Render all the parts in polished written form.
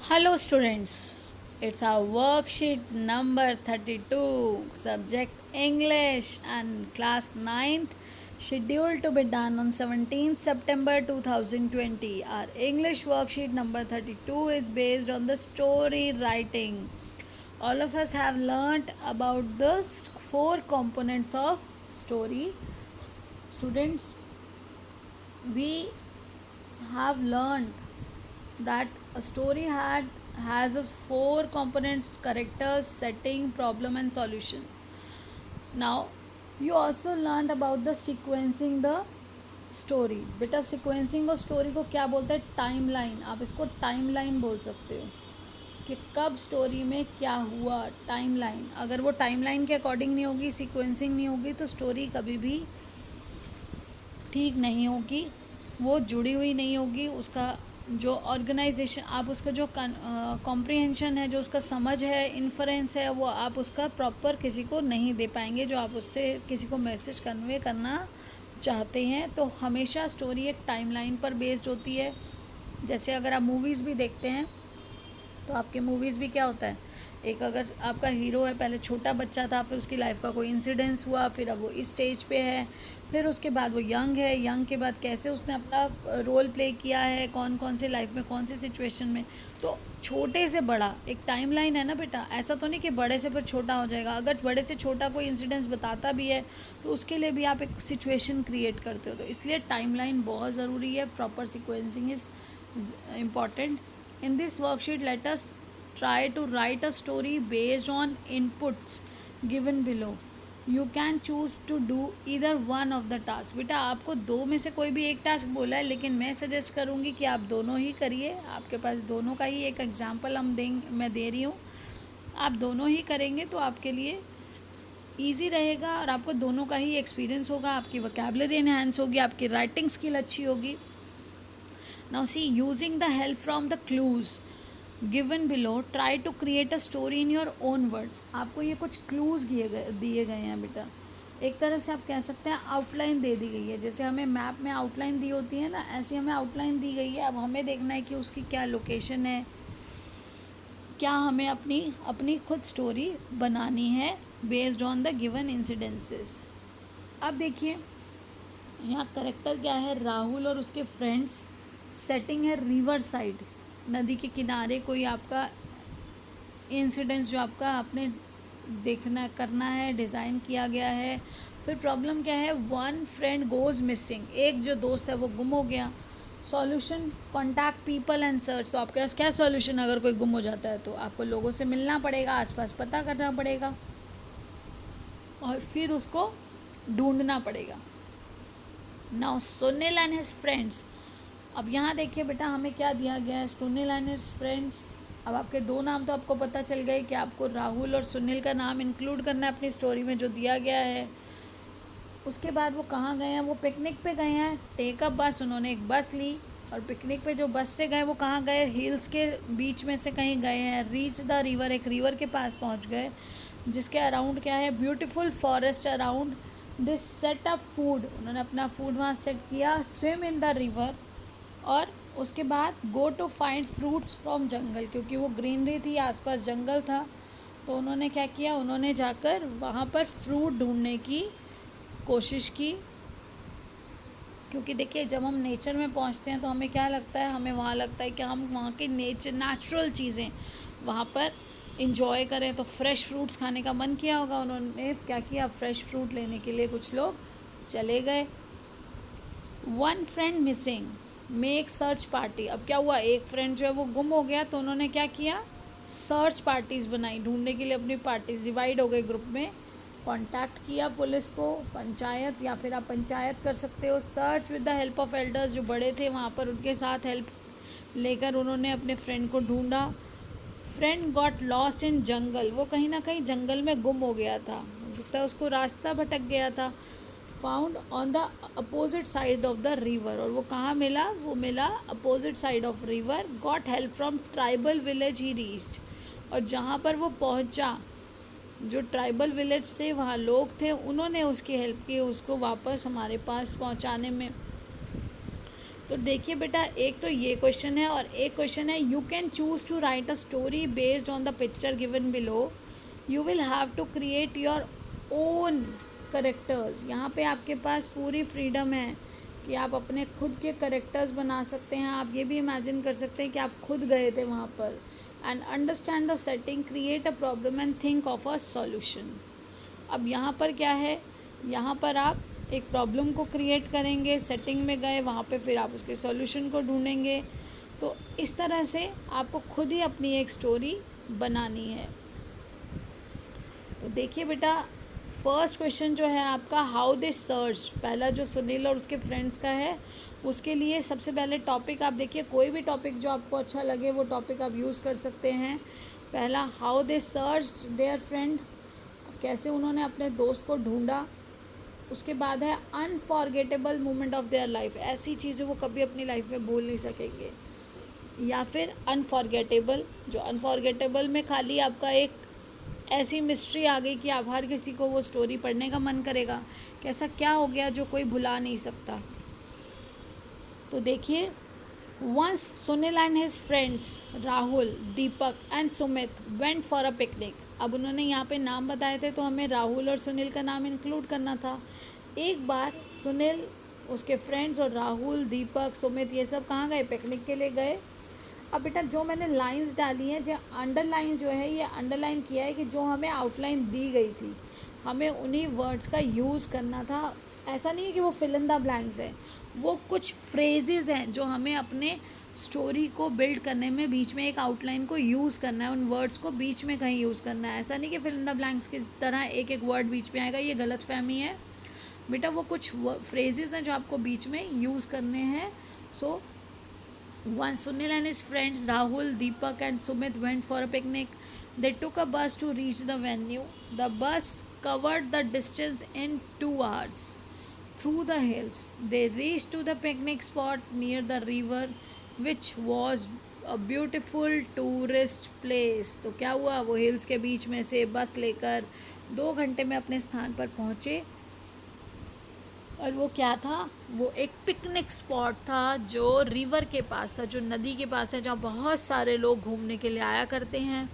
Hello students, it's our worksheet number 32, subject English and class 9th, scheduled to be done on 17th September 2020. Our English worksheet number 32 is based on the story writing. All of us have learnt about the four components of story. Students, we have learned that a story has a four components: characters, setting, problem and solution. Now you also learned about the sequencing the story. बेटा sequencing और story को क्या बोलते हैं? Timeline. आप इसको timeline बोल सकते हो कि कब स्टोरी में क्या हुआ. टाइमलाइन. अगर वो टाइमलाइन के अकॉर्डिंग नहीं होगी, सिक्वेंसिंग नहीं होगी, तो स्टोरी कभी भी ठीक नहीं होगी, वो जुड़ी हुई नहीं होगी. उसका जो ऑर्गेनाइजेशन, आप उसका जो कॉम्प्रिहेंशन है, जो उसका समझ है, इन्फरेंस है, वो आप उसका प्रॉपर किसी को नहीं दे पाएंगे जो आप उससे किसी को मैसेज कन्वे करना चाहते हैं. तो हमेशा स्टोरी एक टाइमलाइन पर बेस्ड होती है. जैसे अगर आप मूवीज़ भी देखते हैं तो आपके मूवीज़ भी क्या होता है, एक अगर आपका हीरो है, पहले छोटा बच्चा था, फिर उसकी लाइफ का कोई इंसिडेंस हुआ, फिर अब वो इस स्टेज पे है, फिर उसके बाद वो यंग है, यंग के बाद कैसे उसने अपना रोल प्ले किया है, कौन कौन से लाइफ में, कौन सी सिचुएशन में. तो छोटे से बड़ा एक टाइमलाइन है ना बेटा. ऐसा तो नहीं कि बड़े से फिर छोटा हो जाएगा. अगर बड़े से छोटा कोई इंसिडेंस बताता भी है तो उसके लिए भी आप एक सिचुएशन क्रिएट करते हो. तो इसलिए टाइमलाइन बहुत ज़रूरी है. Proper sequencing is important. In this worksheet, let us try to write a story based on inputs given below. You can choose to do either one of the tasks. बेटा आपको दो में से कोई भी एक टास्क बोला है, लेकिन मैं सजेस्ट करूँगी कि आप दोनों ही करिए. आपके पास दोनों का ही एक एग्जाम्पल मैं दे रही हूँ. आप दोनों ही करेंगे तो आपके लिए ईजी रहेगा और आपको दोनों का ही एक्सपीरियंस होगा. आपकी वोकैबुलरी एनहांस होगी, आपकी राइटिंग स्किल अच्छी होगी. Now see, using the help from the clues given below, try to create a story in your own words. आपको ये कुछ clues दिए गए हैं बेटा. एक तरह से आप कह सकते हैं आउटलाइन दे दी गई है. जैसे हमें मैप में आउटलाइन दी होती है ना, ऐसी हमें आउटलाइन दी गई है. अब हमें देखना है कि उसकी क्या लोकेशन है, क्या हमें अपनी खुद स्टोरी बनानी है based on the given incidences. अब देखिए यहाँ करेक्टर क्या है, राहुल और उसके फ्रेंड्स. सेटिंग है रिवर साइड, नदी के किनारे कोई आपका इंसिडेंस जो आपका आपने देखना करना है, डिज़ाइन किया गया है. फिर प्रॉब्लम क्या है, वन फ्रेंड गोज़ मिसिंग, एक जो दोस्त है वो गुम हो गया. Solution, contact people and search. तो आपके पास क्या सॉल्यूशन, अगर कोई गुम हो जाता है तो आपको लोगों से मिलना पड़ेगा, आसपास पता करना पड़ेगा और फिर उसको ढूंढना पड़ेगा. Now Sunil and his friends. अब यहाँ देखिए बेटा हमें क्या दिया गया है, सुनील एंड हिज फ्रेंड्स. अब आपके दो नाम तो आपको पता चल गए कि आपको राहुल और सुनील का नाम इंक्लूड करना है अपनी स्टोरी में जो दिया गया है. उसके बाद वो कहाँ गए हैं, वो पिकनिक पे गए हैं. टेक अप बस, उन्होंने एक बस ली और पिकनिक पे जो बस से गए वो कहाँ गए, हिल्स के बीच में से कहीं गए हैं. रीच द रिवर, एक रिवर के पास पहुँच गए जिसके अराउंड क्या है, beautiful forest around. This set up food, उन्होंने अपना फूड वहाँ सेट किया. स्विम इन द रिवर, और उसके बाद go to find fruits from jungle, क्योंकि वो ग्रीनरी थी, आसपास जंगल था. तो उन्होंने क्या किया, उन्होंने जाकर वहाँ पर फ्रूट ढूंढने की कोशिश की. क्योंकि देखिए जब हम नेचर में पहुँचते हैं तो हमें क्या लगता है, हमें वहाँ लगता है कि हम वहाँ की नेचुरल चीज़ें वहाँ पर इंजॉय करें. तो फ्रेश फ्रूट्स खाने का मन किया होगा, उन्होंने क्या किया, फ्रेश फ्रूट लेने के लिए कुछ लोग चले गए. One friend missing, make search party. अब क्या हुआ, एक फ्रेंड जो है वो गुम हो गया, तो उन्होंने क्या किया, सर्च पार्टीज़ बनाई, ढूंढने के लिए अपनी पार्टीज डिवाइड हो गई ग्रुप में. कांटेक्ट किया पुलिस को, पंचायत, या फिर आप पंचायत कर सकते हो. Search with the help of elders, जो बड़े थे वहाँ पर उनके साथ हेल्प लेकर उन्होंने अपने फ्रेंड को ढूंढा. फ्रेंड गॉट लॉस्ट इन जंगल, वो कहीं ना कहीं जंगल में गुम हो गया था, हो सकता है उसको रास्ता भटक गया था. Found on the opposite side of the river, और वो कहाँ मिला, वो मिला opposite side of river. Got help from tribal village he reached, और जहाँ पर वो पहुँचा, जो ट्राइबल विलेज थे वहाँ लोग थे, उन्होंने उसकी हेल्प की उसको वापस हमारे पास पहुँचाने में. तो देखिए बेटा, एक तो ये क्वेश्चन है और एक क्वेश्चन है, you can choose to write a story based on the picture given below, you will have to create your own characters. यहाँ पे आपके पास पूरी फ्रीडम है कि आप अपने खुद के करेक्टर्स बना सकते हैं। आप ये भी इमेजिन कर सकते हैं कि आप खुद गए थे वहाँ पर। And understand the setting, create a problem and think of a solution. अब यहाँ पर क्या है, यहाँ पर आप एक प्रॉब्लम को क्रिएट करेंगे, सेटिंग में गए वहाँ पे, फिर आप उसके सॉल्यूशन को ढूंढेंगे। तो इस तरह से आपको खुद ही अपनी एक स्टोरी बनानी है। तो देखिए बेटा, फर्स्ट क्वेश्चन जो है आपका, हाउ दे सर्च, पहला जो सुनील और उसके फ्रेंड्स का है, उसके लिए सबसे पहले टॉपिक आप देखिए, कोई भी टॉपिक जो आपको अच्छा लगे वो टॉपिक आप यूज़ कर सकते हैं। पहला, how they search there friend, कैसे उन्होंने अपने दोस्त को ढूंढा। उसके बाद है unforgettable moment of their life, ऐसी चीज़ें वो कभी अपनी लाइफ में भूल नहीं सकेंगे। या फिर अनफॉरगेटेबल, जो अनफॉरगेटेबल में खाली आपका एक ऐसी मिस्ट्री आ गई कि आप हर किसी को वो स्टोरी पढ़ने का मन करेगा कि ऐसा क्या हो गया जो कोई भुला नहीं सकता। तो देखिए, once Sunil and his friends Rahul, Deepak and Sumit went for a picnic. अब उन्होंने यहाँ पे नाम बताए थे तो हमें राहुल और सुनील का नाम इंक्लूड करना था। एक बार सुनील, उसके फ्रेंड्स और राहुल, दीपक, सुमित, ये सब कहाँ गए, पिकनिक के लिए गए। अब बेटा, जो मैंने लाइंस डाली हैं, जो अंडरलाइन जो है, ये अंडरलाइन किया है कि जो हमें आउटलाइन दी गई थी हमें उन्हीं वर्ड्स का यूज़ करना था। ऐसा नहीं है कि वो फिल इन द ब्लैंक्स है, वो कुछ फ्रेजेस हैं जो हमें अपने स्टोरी को बिल्ड करने में बीच में एक आउटलाइन को यूज़ करना है, उन वर्ड्स को बीच में कहीं यूज़ करना है। ऐसा नहीं कि फिल इन द ब्लैंक्स की तरह एक एक वर्ड बीच में आएगा, ये गलत फहमी है बेटा। वो कुछ फ्रेजेस हैं जो आपको बीच में यूज़ करने हैं। सो once Sunil and his friends Rahul, Deepak and Sumit went for a picnic. They took a bus to reach the venue. The bus covered the distance in 2 hours through the hills. They reached to the picnic spot near the river, which was a beautiful tourist place. तो क्या हुआ, वो hills के बीच में से बस लेकर 2 घंटे में अपने स्थान पर पहुँचे। और वो क्या था, वो एक पिकनिक स्पॉट था जो रिवर के पास था, जो नदी के पास है, जहाँ बहुत सारे लोग घूमने के लिए आया करते हैं।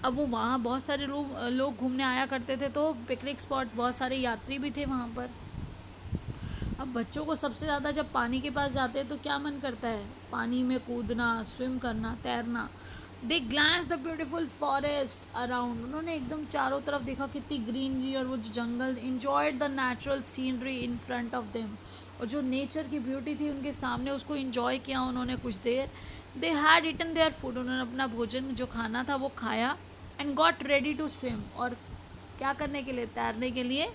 अब वो वहाँ बहुत सारे लोग घूमने आया करते थे, तो पिकनिक स्पॉट, बहुत सारे यात्री भी थे वहाँ पर। अब बच्चों को सबसे ज़्यादा जब पानी के पास जाते हैं तो क्या मन करता है, पानी में कूदना, स्विम करना, तैरना। They glance the beautiful forest around, उन्होंने एकदम चारों तरफ देखा कितनी ग्रीनरी और वो जो जंगल, enjoyed the natural scenery in front of them, और जो नेचर की ब्यूटी थी उनके सामने, उसको इंजॉय किया उन्होंने कुछ देर। They had eaten their food, उन्होंने अपना भोजन जो खाना था वो खाया। And got ready to swim, और क्या करने के लिए, तैरने के लिए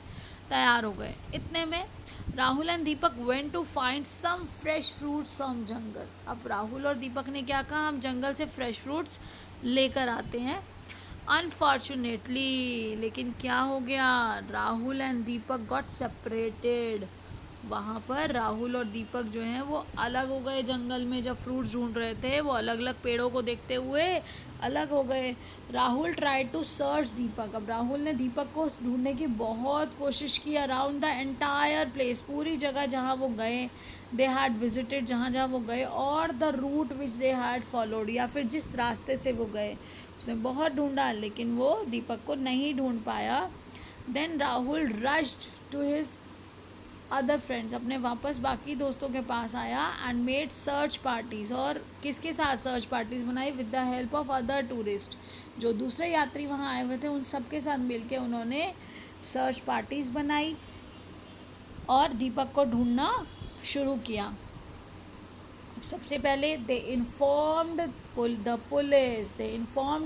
तैयार हो गए। इतने में Rahul and Deepak went to find some fresh fruits from jungle. अब राहुल और दीपक ने क्या कहा, हम जंगल से फ्रेश फ्रूट्स लेकर आते हैं। अनफॉर्चुनेटली, लेकिन क्या हो गया, Rahul and Deepak got separated. वहाँ पर राहुल और दीपक जो हैं वो अलग हो गए। जंगल में जब फ्रूट्स ढूंढ रहे थे वो अलग अलग पेड़ों को देखते हुए अलग हो गए। राहुल ट्राई टू सर्च दीपक, अब राहुल ने दीपक को ढूंढने की बहुत कोशिश की अराउंड द एंटायर प्लेस, पूरी जगह जहाँ वो गए, दे हैड विजिटेड, जहाँ जहाँ वो गए, और the route which they had followed, या फिर जिस रास्ते से वो गए उसने बहुत ढूंढा लेकिन वो दीपक को नहीं ढूंढ पाया। Then Rahul rushed to his other friends, अपने वापस बाकी दोस्तों के पास आया एंड मेड सर्च पार्टीज़, और किसके साथ सर्च पार्टीज़ बनाई, with the help of other tourist, जो दूसरे यात्री वहाँ आए हुए थे उन सब के साथ मिलके उन्होंने सर्च पार्टीज़ बनाई और दीपक को ढूंढना शुरू किया। सबसे पहले they informed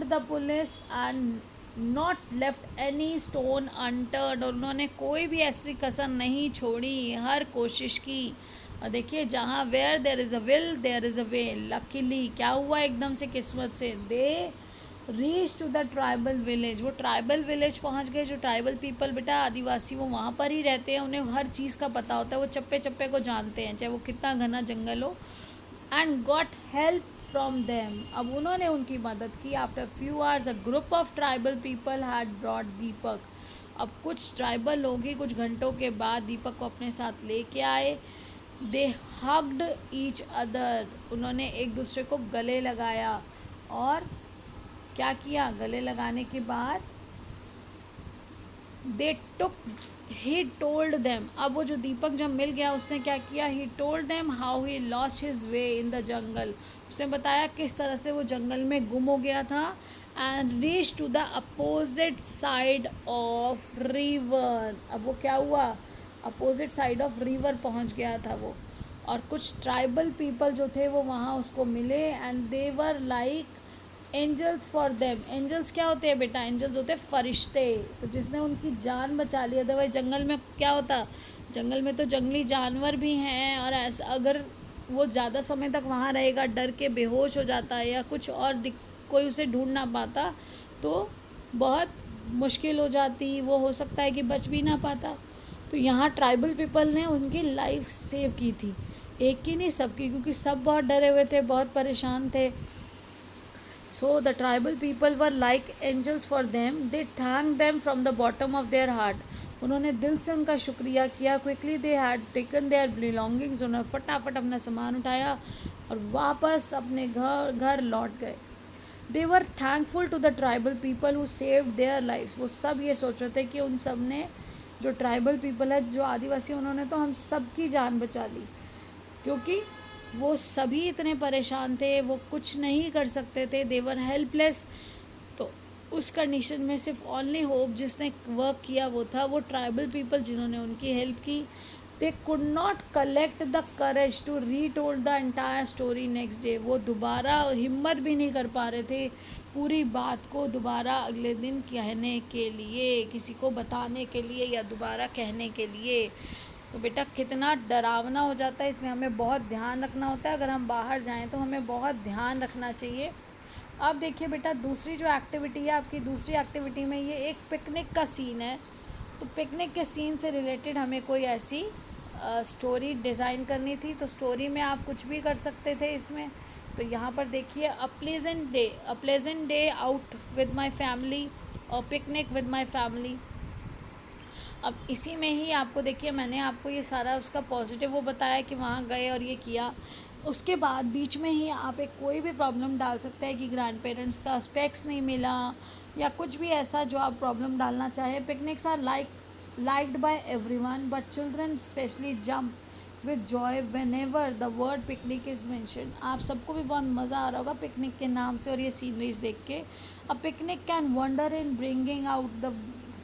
the police and not left any stone unturned, और उन्होंने कोई भी ऐसी कसर नहीं छोड़ी, हर कोशिश की। और देखिए, जहाँ where there is a will there is a way, luckily क्या हुआ, एकदम से किस्मत से, they reach to the tribal village, वो ट्राइबल विलेज पहुँच गए। जो ट्राइबल पीपल बेटा, आदिवासी, वो वहाँ पर ही रहते हैं, उन्हें हर चीज़ का पता होता है, वो चप्पे चप्पे को जानते हैं, चाहे वो कितना घना जंगल हो। And got help from them, अब उन्होंने उनकी मदद की। After few hours a group of tribal people had brought Deepak, अब कुछ ट्राइबल लोग ही कुछ घंटों के बाद दीपक को अपने साथ लेके आए। दे हग्ड ईच अदर, उन्होंने एक दूसरे को गले लगाया। और क्या किया, गले लगाने के बाद दे टुक, ही टोल्ड देम, अब वो जो दीपक जब मिल गया उसने क्या किया, he told them how he lost his way in the jungle, उसने बताया किस तरह से वो जंगल में गुम हो गया था। And reach to the opposite side of river, अब वो क्या हुआ, अपोजिट साइड ऑफ रिवर पहुंच गया था वो। और कुछ ट्राइबल पीपल जो थे वो वहाँ उसको मिले, and they were like angels for them. Angels क्या होते हैं बेटा, एंजल्स होते हैं फरिश्ते। तो जिसने उनकी जान बचा ली, अदरवाइज जंगल में क्या होता, जंगल में तो जंगली जानवर भी हैं, और ऐसा अगर वो ज़्यादा समय तक वहाँ रहेगा, डर के बेहोश हो जाता है या कुछ और कोई उसे ढूंढ ना पाता तो बहुत मुश्किल हो जाती, वो हो सकता है कि बच भी ना पाता। तो यहाँ ट्राइबल पीपल ने उनकी लाइफ सेव की थी, एक की नहीं सबकी, क्योंकि सब बहुत डरे हुए थे, बहुत परेशान थे। So the tribal people were like angels for them. They thanked them from the bottom of their heart. उन्होंने दिल से उनका शुक्रिया किया. Quickly they had taken their belongings. उन्होंने फटाफट अपना सामान उठाया और वापस अपने घर लौट गए. They were thankful to the tribal people who saved their lives. वो सब ये सोच रहे थे कि उन सब ने, जो ट्राइबल पीपल है, जो आदिवासी, उन्होंने तो हम सब की जान बचा ली, क्योंकि वो सभी इतने परेशान थे, वो कुछ नहीं कर सकते थे, देवर हेल्पलेस। तो उस कंडीशन में सिर्फ ओनली होप जिसने वर्क किया वो था वो ट्राइबल पीपल जिन्होंने उनकी हेल्प की। They could not collect the courage to retold the entire story next day, वो दोबारा हिम्मत भी नहीं कर पा रहे थे पूरी बात को दोबारा अगले दिन कहने के लिए, किसी को बताने के लिए या दोबारा कहने के लिए। तो बेटा कितना डरावना हो जाता है, इसलिए हमें बहुत ध्यान रखना होता है। अगर हम बाहर जाएं तो हमें बहुत ध्यान रखना चाहिए। अब देखिए बेटा, दूसरी जो एक्टिविटी है आपकी, दूसरी एक्टिविटी में ये एक पिकनिक का सीन है। तो पिकनिक के सीन से रिलेटेड हमें कोई ऐसी स्टोरी डिज़ाइन करनी थी। तो स्टोरी में आप कुछ भी कर सकते थे इसमें। तो यहाँ पर देखिए, a pleasant day out with my family, और पिकनिक विद माई फैमिली। अब इसी में ही आपको देखिए, मैंने आपको ये सारा उसका पॉजिटिव वो बताया कि वहाँ गए और ये किया। उसके बाद बीच में ही आप एक कोई भी प्रॉब्लम डाल सकते हैं कि ग्रैंड पेरेंट्स का स्पेक्स नहीं मिला या कुछ भी ऐसा जो आप प्रॉब्लम डालना चाहें। Picnics are liked by everyone, but children especially jump with joy whenever the word picnic is mentioned. आप सबको भी बहुत मज़ा आ रहा होगा पिकनिक के नाम से और ये सीनरीज देख के। A picnic can wonder in bringing out the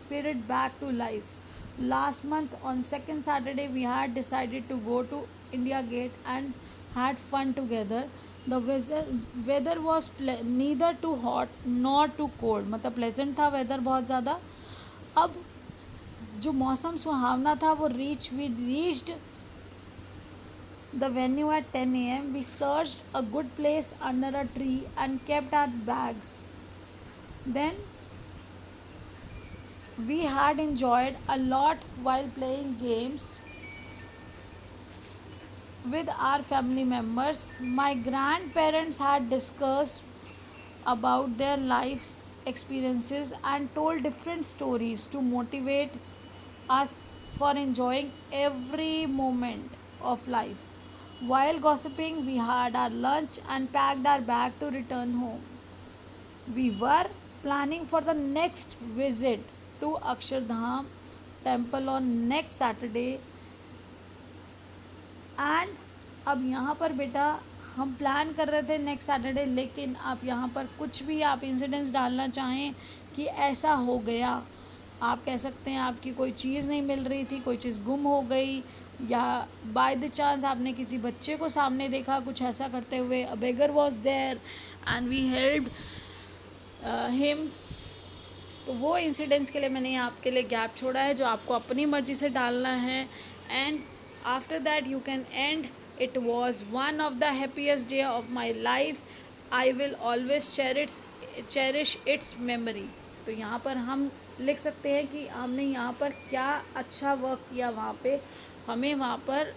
spirit back to life. Last month on second Saturday we had decided to go to India Gate and had fun together. The weather was neither too hot nor too cold, मतलब pleasant था weather बहुत ज़्यादा। अब जो मौसम सुहावना था वो we reached the venue at 10 a.m. We searched a good place under a tree and kept our bags. Then we had enjoyed a lot while playing games with our family members. My grandparents had discussed about their life's experiences and told different stories to motivate us for enjoying every moment of life. While gossiping, we had our lunch and packed our bag to return home. We were planning for the next visit to Akshardham temple on next Saturday. And अब यहाँ पर बेटा हम plan कर रहे थे next Saturday, लेकिन आप यहाँ पर कुछ भी आप इंसिडेंट्स डालना चाहें कि ऐसा हो गया, आप कह सकते हैं आपकी कोई चीज़ नहीं मिल रही थी, कोई चीज़ गुम हो गई, या बाय द चांस आपने किसी बच्चे को सामने देखा कुछ ऐसा करते हुए, a beggar was there and we helped him. तो वो इंसिडेंट्स के लिए मैंने आपके लिए गैप छोड़ा है जो आपको अपनी मर्ज़ी से डालना है। And after that you can and, it was one of the happiest day of my life, I will always cherish it's memory. तो यहाँ पर हम लिख सकते हैं कि हमने यहाँ पर क्या अच्छा वर्क किया वहाँ पे। हमें वहाँ पर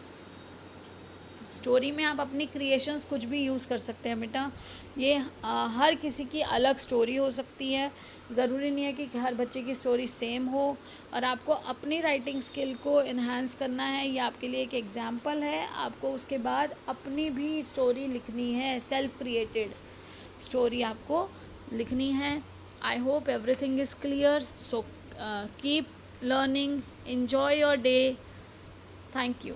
स्टोरी में आप अपनी क्रिएशंस कुछ भी यूज़ कर सकते हैं बेटा। ये हर किसी की अलग स्टोरी हो सकती है, ज़रूरी नहीं है कि हर बच्चे की स्टोरी सेम हो, और आपको अपनी राइटिंग स्किल को इन्हांस करना है। ये आपके लिए एक एग्जाम्पल है। आपको उसके बाद अपनी भी स्टोरी लिखनी है, सेल्फ क्रिएटेड स्टोरी आपको लिखनी है। I hope everything is clear, so keep learning, enjoy your day. Thank you.